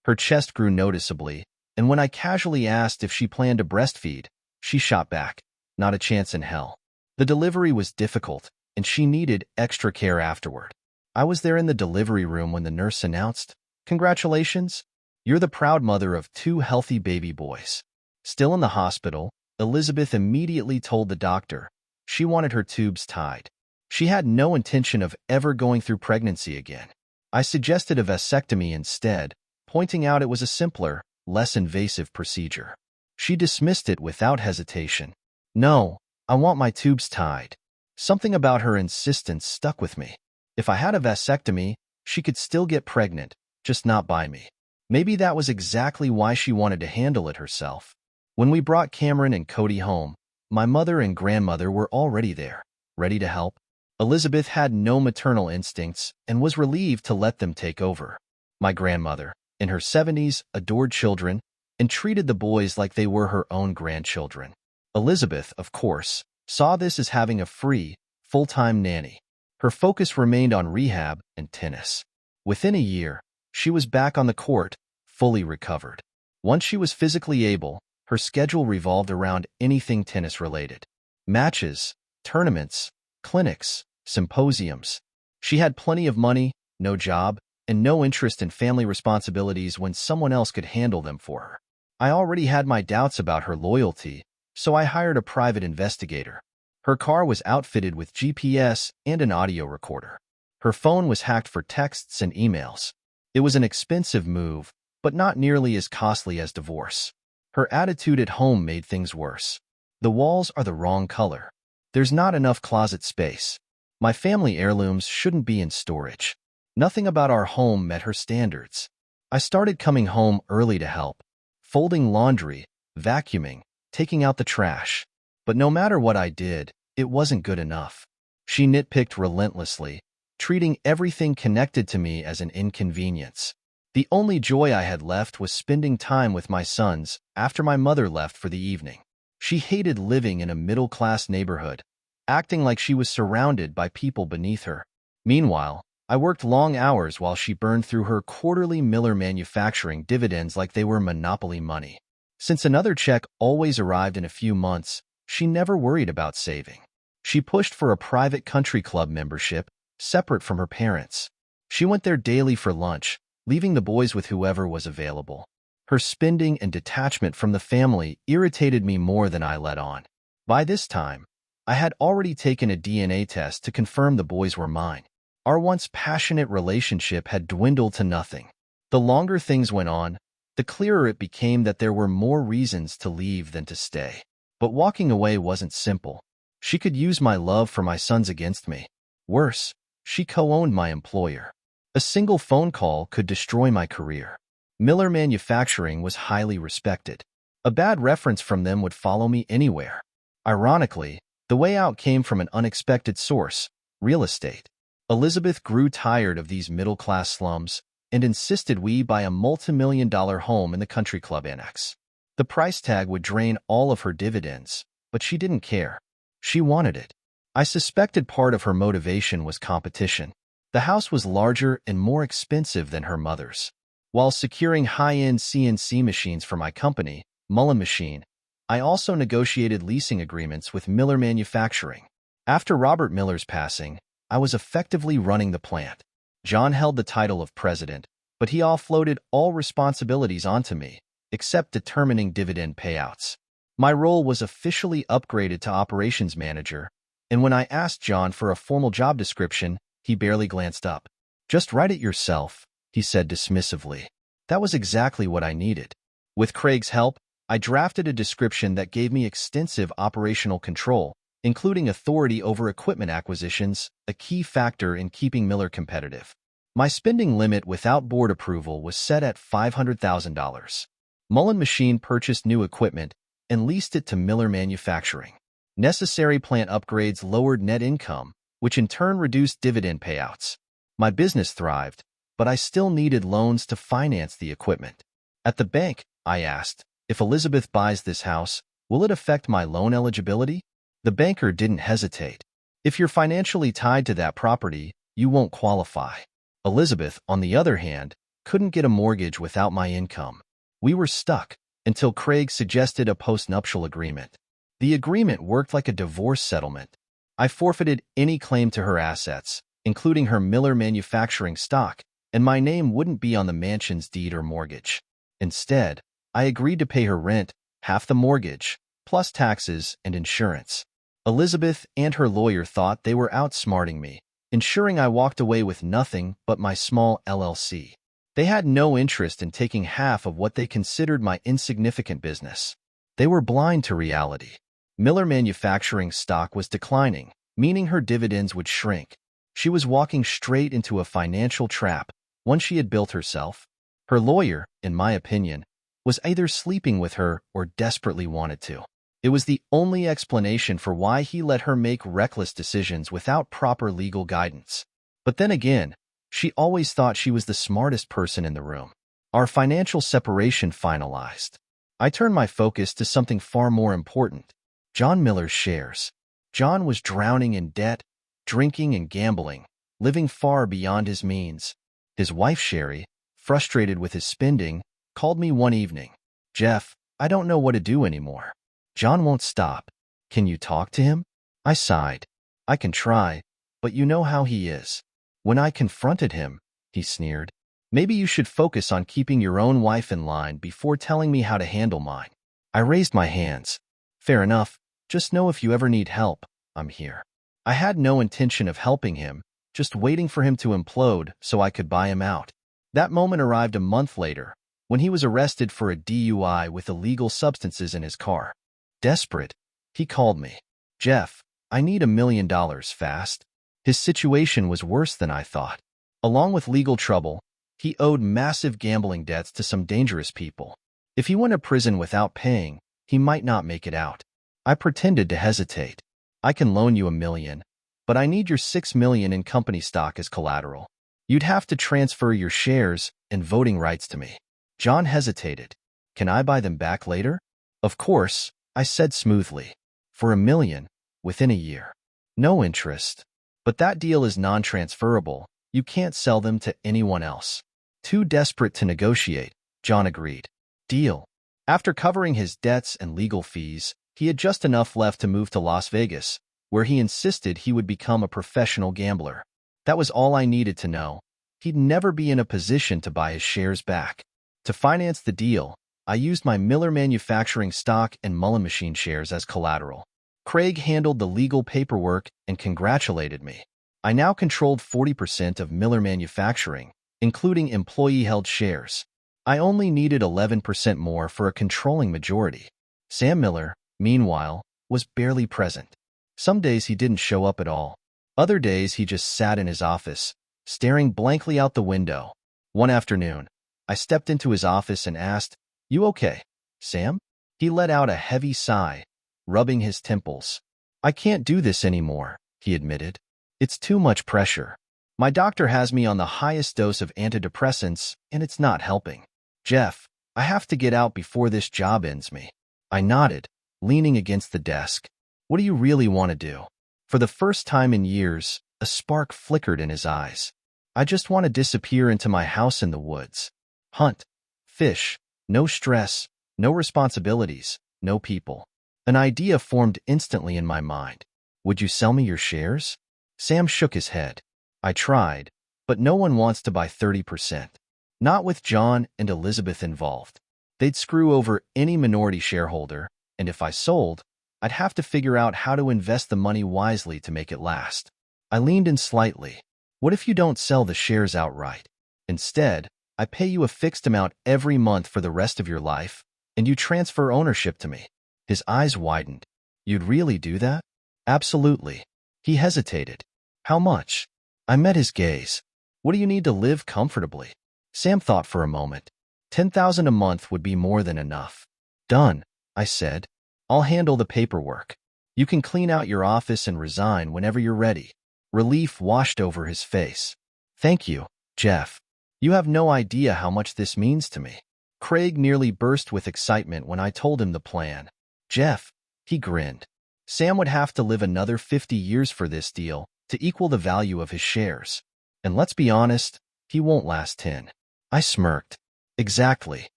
Her chest grew noticeably, and when I casually asked if she planned to breastfeed, she shot back, "Not a chance in hell." The delivery was difficult, and she needed extra care afterward. I was there in the delivery room when the nurse announced, "Congratulations, you're the proud mother of 2 healthy baby boys." Still in the hospital, Elizabeth immediately told the doctor she wanted her tubes tied. She had no intention of ever going through pregnancy again. I suggested a vasectomy instead, pointing out it was a simpler, less invasive procedure. She dismissed it without hesitation. "No, I want my tubes tied." Something about her insistence stuck with me. If I had a vasectomy, she could still get pregnant, just not by me. Maybe that was exactly why she wanted to handle it herself. When we brought Cameron and Cody home, my mother and grandmother were already there, ready to help. Elizabeth had no maternal instincts and was relieved to let them take over. My grandmother, in her 70s, adored children and treated the boys like they were her own grandchildren. Elizabeth, of course, saw this as having a free, full-time nanny. Her focus remained on rehab and tennis. Within a year, she was back on the court, fully recovered. Once she was physically able, her schedule revolved around anything tennis-related. Matches, tournaments, clinics, symposiums. She had plenty of money, no job, and no interest in family responsibilities when someone else could handle them for her. I already had my doubts about her loyalty, so I hired a private investigator. Her car was outfitted with GPS and an audio recorder. Her phone was hacked for texts and emails. It was an expensive move, but not nearly as costly as divorce. Her attitude at home made things worse. "The walls are the wrong color. There's not enough closet space. My family heirlooms shouldn't be in storage." Nothing about our home met her standards. I started coming home early to help, folding laundry, vacuuming, taking out the trash. But no matter what I did, it wasn't good enough. She nitpicked relentlessly, treating everything connected to me as an inconvenience. The only joy I had left was spending time with my sons after my mother left for the evening. She hated living in a middle-class neighborhood, acting like she was surrounded by people beneath her. Meanwhile, I worked long hours while she burned through her quarterly Miller Manufacturing dividends like they were monopoly money. Since another check always arrived in a few months, she never worried about saving. She pushed for a private country club membership, separate from her parents. She went there daily for lunch, leaving the boys with whoever was available. Her spending and detachment from the family irritated me more than I let on. By this time, I had already taken a DNA test to confirm the boys were mine. Our once passionate relationship had dwindled to nothing. The longer things went on, the clearer it became that there were more reasons to leave than to stay. But walking away wasn't simple. She could use my love for my sons against me. Worse, she co-owned my employer. A single phone call could destroy my career. Miller Manufacturing was highly respected. A bad reference from them would follow me anywhere. Ironically, the way out came from an unexpected source: real estate. Elizabeth grew tired of these middle-class slums and insisted we buy a multi-million-dollar home in the country club annex. The price tag would drain all of her dividends, but she didn't care. She wanted it. I suspected part of her motivation was competition. The house was larger and more expensive than her mother's. While securing high-end CNC machines for my company, Mullen Machine, I also negotiated leasing agreements with Miller Manufacturing. After Robert Miller's passing, I was effectively running the plant. John held the title of president, but he offloaded all responsibilities onto me, except determining dividend payouts. My role was officially upgraded to operations manager, and when I asked John for a formal job description, he barely glanced up. "Just write it yourself," he said dismissively. That was exactly what I needed. With Craig's help, I drafted a description that gave me extensive operational control, including authority over equipment acquisitions, a key factor in keeping Miller competitive. My spending limit without board approval was set at $500,000. Mullen Machine purchased new equipment and leased it to Miller Manufacturing. Necessary plant upgrades lowered net income, which in turn reduced dividend payouts. My business thrived, but I still needed loans to finance the equipment. At the bank, I asked, if Elizabeth buys this house, will it affect my loan eligibility? The banker didn't hesitate. If you're financially tied to that property, you won't qualify. Elizabeth, on the other hand, couldn't get a mortgage without my income. We were stuck until Craig suggested a postnuptial agreement. The agreement worked like a divorce settlement. I forfeited any claim to her assets, including her Miller Manufacturing stock, and my name wouldn't be on the mansion's deed or mortgage. Instead, I agreed to pay her rent, half the mortgage, plus taxes and insurance. Elizabeth and her lawyer thought they were outsmarting me, ensuring I walked away with nothing but my small LLC. They had no interest in taking half of what they considered my insignificant business. They were blind to reality. Miller Manufacturing stock was declining, meaning her dividends would shrink. She was walking straight into a financial trap, one she had built herself. Her lawyer, in my opinion, was either sleeping with her or desperately wanted to. It was the only explanation for why he let her make reckless decisions without proper legal guidance. But then again, she always thought she was the smartest person in the room. Our financial separation finalized. I turned my focus to something far more important: John Miller's shares. John was drowning in debt, drinking and gambling, living far beyond his means. His wife, Sherry, frustrated with his spending, called me one evening. "Jeff, I don't know what to do anymore. John won't stop. Can you talk to him?" I sighed. "I can try, but you know how he is." When I confronted him, he sneered. "Maybe you should focus on keeping your own wife in line before telling me how to handle mine." I raised my hands. "Fair enough. Just know if you ever need help, I'm here." I had no intention of helping him, just waiting for him to implode so I could buy him out. That moment arrived a month later, when he was arrested for a DUI with illegal substances in his car. Desperate, he called me. "Jeff, I need $1 million fast." His situation was worse than I thought. Along with legal trouble, he owed massive gambling debts to some dangerous people. If he went to prison without paying, he might not make it out. I pretended to hesitate. "I can loan you $1 million, but I need your $6 million in company stock as collateral. You'd have to transfer your shares and voting rights to me." John hesitated. "Can I buy them back later?" "Of course," I said smoothly. "For $1 million, within a year. No interest. But that deal is non-transferable. You can't sell them to anyone else." Too desperate to negotiate, John agreed. Deal. After covering his debts and legal fees, he had just enough left to move to Las Vegas, where he insisted he would become a professional gambler. That was all I needed to know. He'd never be in a position to buy his shares back. To finance the deal, I used my Miller Manufacturing stock and Mullen Machine shares as collateral. Craig handled the legal paperwork and congratulated me. I now controlled 40% of Miller Manufacturing, including employee-held shares. I only needed 11% more for a controlling majority. Sam Miller, meanwhile, was barely present. Some days he didn't show up at all. Other days he just sat in his office, staring blankly out the window. One afternoon, I stepped into his office and asked, "You okay, Sam?" He let out a heavy sigh, rubbing his temples. "I can't do this anymore," he admitted. "It's too much pressure. My doctor has me on the highest dose of antidepressants, and it's not helping. Jeff, I have to get out before this job ends me." I nodded, leaning against the desk. "What do you really want to do?" For the first time in years, a spark flickered in his eyes. "I just want to disappear into my house in the woods. Hunt, fish, no stress, no responsibilities, no people." An idea formed instantly in my mind. "Would you sell me your shares?" Sam shook his head. "I tried, but no one wants to buy 30%. Not with John and Elizabeth involved. They'd screw over any minority shareholder, and if I sold, I'd have to figure out how to invest the money wisely to make it last." I leaned in slightly. "What if you don't sell the shares outright? Instead, I pay you a fixed amount every month for the rest of your life, and you transfer ownership to me." His eyes widened. "You'd really do that?" "Absolutely." He hesitated. "How much?" I met his gaze. "What do you need to live comfortably?" Sam thought for a moment. $10,000 a month would be more than enough." "Done," I said. "I'll handle the paperwork. You can clean out your office and resign whenever you're ready." Relief washed over his face. Thank you, Jeff. You have no idea how much this means to me. Craig nearly burst with excitement when I told him the plan. Jeff, he grinned. Sam would have to live another 50 years for this deal to equal the value of his shares. And let's be honest, he won't last 10. I smirked. Exactly.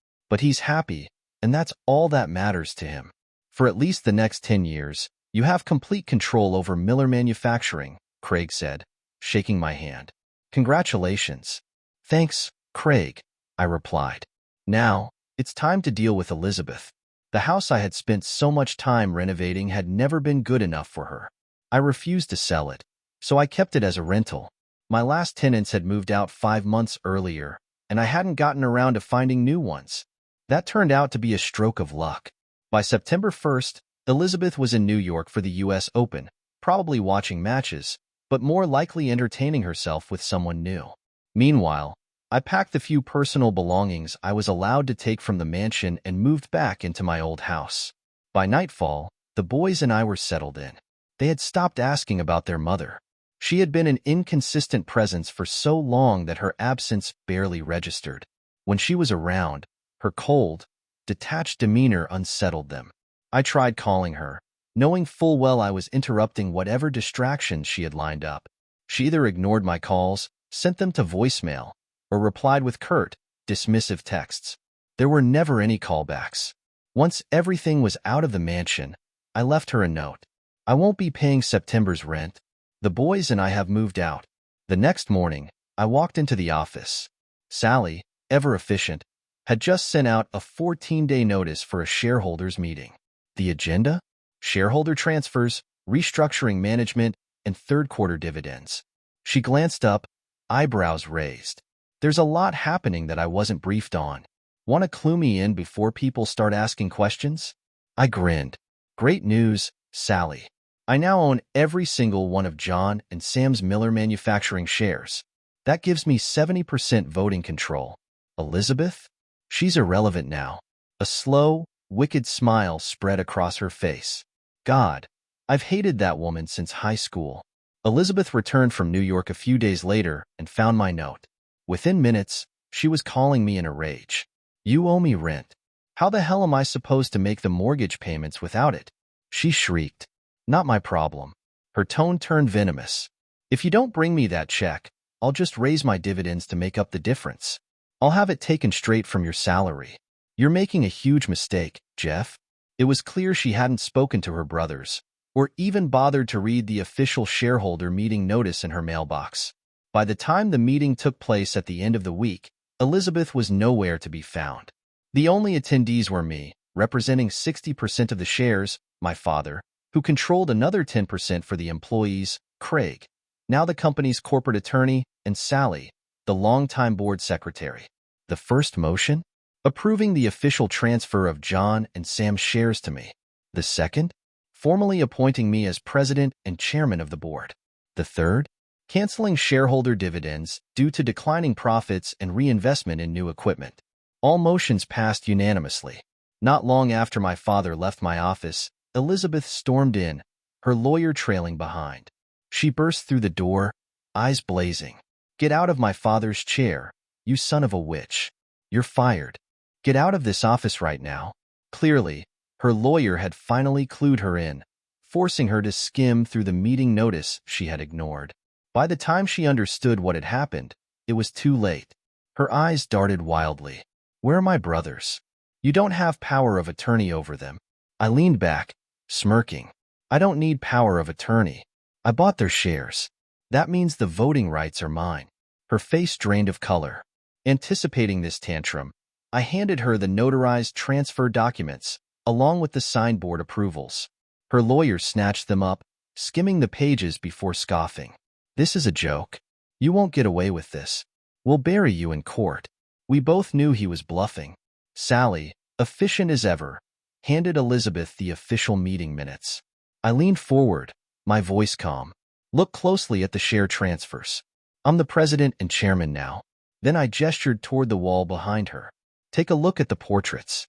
But he's happy, and that's all that matters to him. For at least the next 10 years, you have complete control over Miller Manufacturing, Craig said, shaking my hand. Congratulations. Thanks, Craig, I replied. Now, it's time to deal with Elizabeth. The house I had spent so much time renovating had never been good enough for her. I refused to sell it, so I kept it as a rental. My last tenants had moved out 5 months earlier, and I hadn't gotten around to finding new ones. That turned out to be a stroke of luck. By September 1st, Elizabeth was in New York for the U.S. Open, probably watching matches, but more likely entertaining herself with someone new. Meanwhile, I packed the few personal belongings I was allowed to take from the mansion and moved back into my old house. By nightfall, the boys and I were settled in. They had stopped asking about their mother. She had been an inconsistent presence for so long that her absence barely registered. When she was around, her cold, detached demeanor unsettled them. I tried calling her, knowing full well I was interrupting whatever distractions she had lined up. She either ignored my calls, sent them to voicemail, or replied with curt, dismissive texts. There were never any callbacks. Once everything was out of the mansion, I left her a note. I won't be paying September's rent. The boys and I have moved out. The next morning, I walked into the office. Sally, ever efficient, had just sent out a 14-day notice for a shareholders meeting. The agenda? Shareholder transfers, restructuring management, and third-quarter dividends. She glanced up, eyebrows raised. There's a lot happening that I wasn't briefed on. Want to clue me in before people start asking questions? I grinned. Great news, Sally. I now own every single one of John and Sam's Miller Manufacturing shares. That gives me 70% voting control. Elizabeth? She's irrelevant now. A slow, wicked smile spread across her face. God, I've hated that woman since high school. Elizabeth returned from New York a few days later and found my note. Within minutes, she was calling me in a rage. You owe me rent. How the hell am I supposed to make the mortgage payments without it? She shrieked. Not my problem. Her tone turned venomous. If you don't bring me that check, I'll just raise my dividends to make up the difference. I'll have it taken straight from your salary. You're making a huge mistake, Jeff. It was clear she hadn't spoken to her brothers, or even bothered to read the official shareholder meeting notice in her mailbox. By the time the meeting took place at the end of the week, Elizabeth was nowhere to be found. The only attendees were me, representing 60% of the shares, my father, who controlled another 10% for the employees, Craig, now the company's corporate attorney, and Sally, the longtime board secretary. The first motion? Approving the official transfer of John and Sam's shares to me. The second? Formally appointing me as president and chairman of the board. The third? Canceling shareholder dividends due to declining profits and reinvestment in new equipment. All motions passed unanimously. Not long after my father left my office, Elizabeth stormed in, her lawyer trailing behind. She burst through the door, eyes blazing. Get out of my father's chair, you son of a witch. You're fired. Get out of this office right now. Clearly, her lawyer had finally clued her in, forcing her to skim through the meeting notice she had ignored. By the time she understood what had happened, it was too late. Her eyes darted wildly. Where are my brothers? You don't have power of attorney over them. I leaned back, smirking. I don't need power of attorney. I bought their shares. That means the voting rights are mine. Her face drained of color. Anticipating this tantrum, I handed her the notarized transfer documents, along with the signed board approvals. Her lawyer snatched them up, skimming the pages before scoffing. This is a joke. You won't get away with this. We'll bury you in court. We both knew he was bluffing. Sally, efficient as ever, handed Elizabeth the official meeting minutes. I leaned forward, my voice calm. Look closely at the share transfers. I'm the president and chairman now. Then I gestured toward the wall behind her. Take a look at the portraits.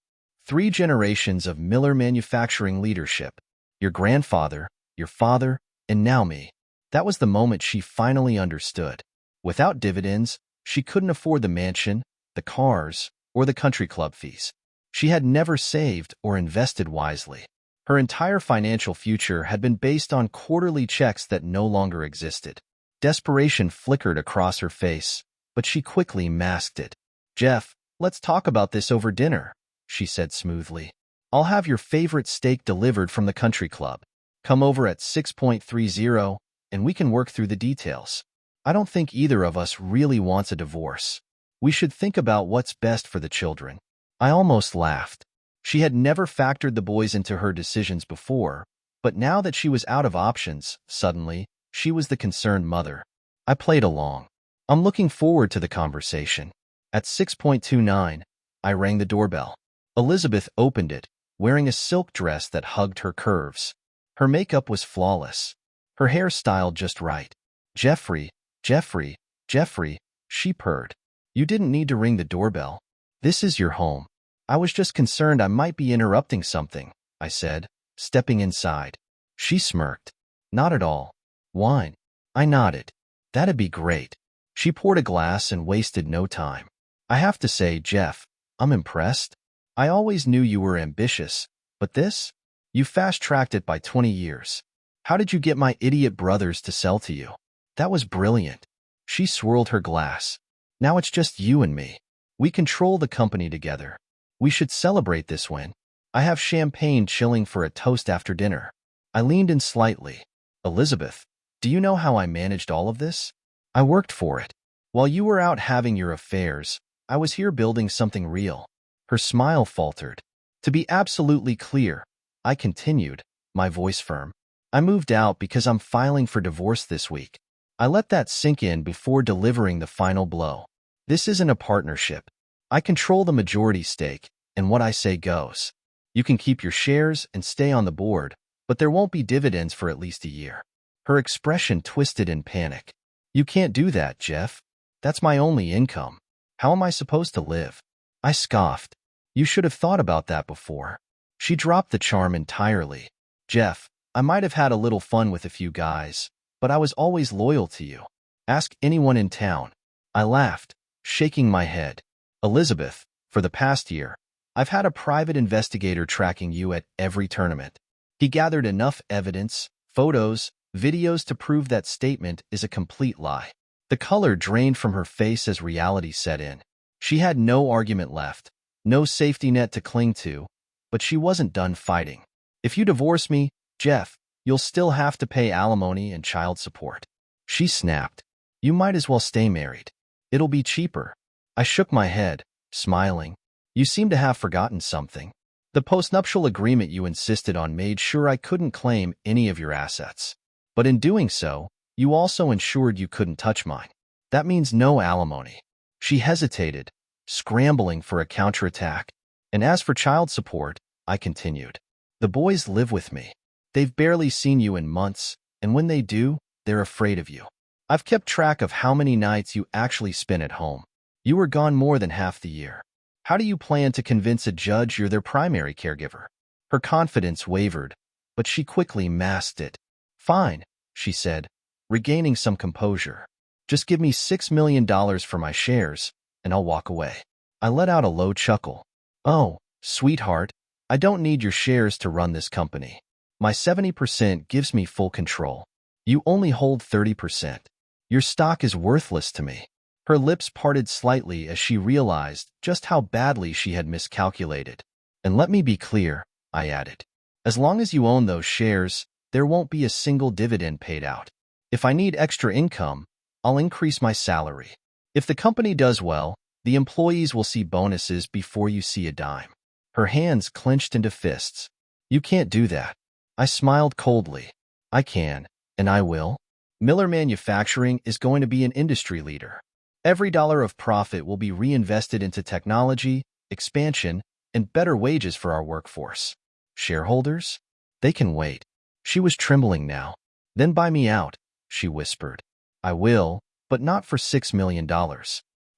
3 generations of Miller Manufacturing leadership. Your grandfather, your father, and now me. That was the moment she finally understood. Without dividends, she couldn't afford the mansion, the cars, or the country club fees. She had never saved or invested wisely. Her entire financial future had been based on quarterly checks that no longer existed. Desperation flickered across her face, but she quickly masked it. "Jeff, let's talk about this over dinner," she said smoothly. "I'll have your favorite steak delivered from the country club. Come over at 6:30, and we can work through the details. I don't think either of us really wants a divorce. We should think about what's best for the children." I almost laughed. She had never factored the boys into her decisions before, but now that she was out of options, suddenly, she was the concerned mother. I played along. "I'm looking forward to the conversation." At 6:29, I rang the doorbell. Elizabeth opened it, wearing a silk dress that hugged her curves. Her makeup was flawless, her hair styled just right. "Jeffrey, Jeffrey, Jeffrey," she purred. "You didn't need to ring the doorbell. This is your home." "I was just concerned I might be interrupting something," I said, stepping inside. She smirked. "Not at all. Wine?" I nodded. "That'd be great." She poured a glass and wasted no time. "I have to say, Jeff, I'm impressed. I always knew you were ambitious, but this? You fast-tracked it by 20 years. How did you get my idiot brothers to sell to you?" "That was brilliant." She swirled her glass. "Now it's just you and me. We control the company together. We should celebrate this win. I have champagne chilling for a toast after dinner." I leaned in slightly. "Elizabeth, do you know how I managed all of this? I worked for it. While you were out having your affairs, I was here building something real." Her smile faltered. "To be absolutely clear," I continued, my voice firm, "I moved out because I'm filing for divorce this week." I let that sink in before delivering the final blow. "This isn't a partnership. I control the majority stake, and what I say goes. You can keep your shares and stay on the board, but there won't be dividends for at least a year." Her expression twisted in panic. "You can't do that, Jeff. That's my only income. How am I supposed to live?" I scoffed. "You should have thought about that before." She dropped the charm entirely. "Jeff, I might have had a little fun with a few guys, but I was always loyal to you. Ask anyone in town." I laughed, shaking my head. "Elizabeth, for the past year, I've had a private investigator tracking you at every tournament. He gathered enough evidence, photos, videos to prove that statement is a complete lie." The color drained from her face as reality set in. She had no argument left, no safety net to cling to, but she wasn't done fighting. "If you divorce me, Jeff, you'll still have to pay alimony and child support." She snapped. "You might as well stay married. It'll be cheaper." I shook my head, smiling. "You seem to have forgotten something. The postnuptial agreement you insisted on made sure I couldn't claim any of your assets. But in doing so, you also ensured you couldn't touch mine. That means no alimony." She hesitated, scrambling for a counterattack. "And as for child support," I continued, "the boys live with me. They've barely seen you in months, and when they do, they're afraid of you. I've kept track of how many nights you actually spent at home. You were gone more than half the year. How do you plan to convince a judge you're their primary caregiver?" Her confidence wavered, but she quickly masked it. "Fine," she said, regaining some composure. "Just give me $6 million for my shares, and I'll walk away." I let out a low chuckle. "Oh, sweetheart, I don't need your shares to run this company. My 70% gives me full control. You only hold 30%. Your stock is worthless to me." Her lips parted slightly as she realized just how badly she had miscalculated. "And let me be clear," I added. "As long as you own those shares, there won't be a single dividend paid out. If I need extra income, I'll increase my salary. If the company does well, the employees will see bonuses before you see a dime." Her hands clenched into fists. "You can't do that." I smiled coldly. "I can, and I will. Miller Manufacturing is going to be an industry leader. Every dollar of profit will be reinvested into technology, expansion, and better wages for our workforce. Shareholders? They can wait." She was trembling now. "Then buy me out," she whispered. "I will, but not for $6 million.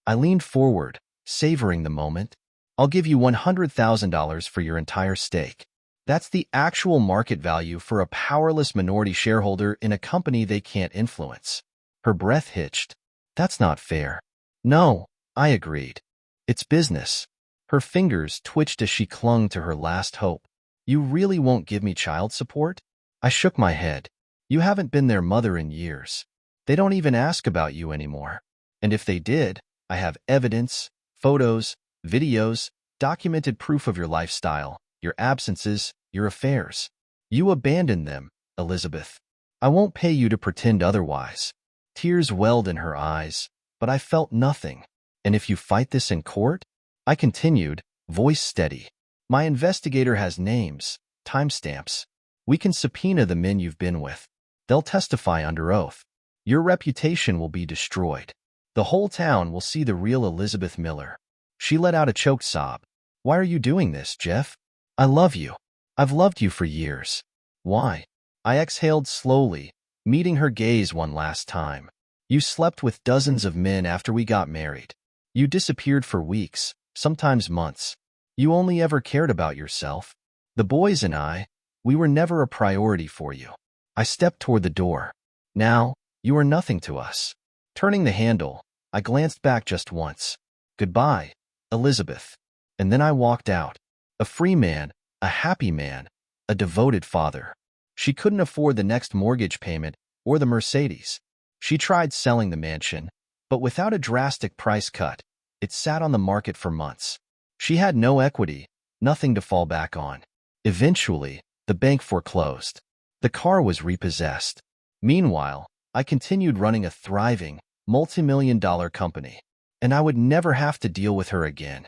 I leaned forward, savoring the moment. "I'll give you $100,000 for your entire stake. That's the actual market value for a powerless minority shareholder in a company they can't influence." Her breath hitched. That's not fair. No, I agreed. It's business. Her fingers twitched as she clung to her last hope. You really won't give me child support? I shook my head. You haven't been their mother in years. They don't even ask about you anymore. And if they did, I have evidence, photos, videos, documented proof of your lifestyle, your absences, your affairs. You abandoned them, Elizabeth. I won't pay you to pretend otherwise. Tears welled in her eyes, but I felt nothing. And if you fight this in court? I continued, voice steady. My investigator has names, timestamps. We can subpoena the men you've been with. They'll testify under oath. Your reputation will be destroyed. The whole town will see the real Elizabeth Miller. She let out a choked sob. Why are you doing this, Jeff? I love you. I've loved you for years. Why? I exhaled slowly, meeting her gaze one last time. You slept with dozens of men after we got married. You disappeared for weeks, sometimes months. You only ever cared about yourself. The boys and I, we were never a priority for you. I stepped toward the door. Now, you are nothing to us. Turning the handle, I glanced back just once. Goodbye, Elizabeth. And then I walked out. A free man, a happy man, a devoted father. She couldn't afford the next mortgage payment or the Mercedes. She tried selling the mansion, but without a drastic price cut, it sat on the market for months. She had no equity, nothing to fall back on. Eventually, the bank foreclosed. The car was repossessed. Meanwhile, I continued running a thriving, multi-million-dollar company, and I would never have to deal with her again.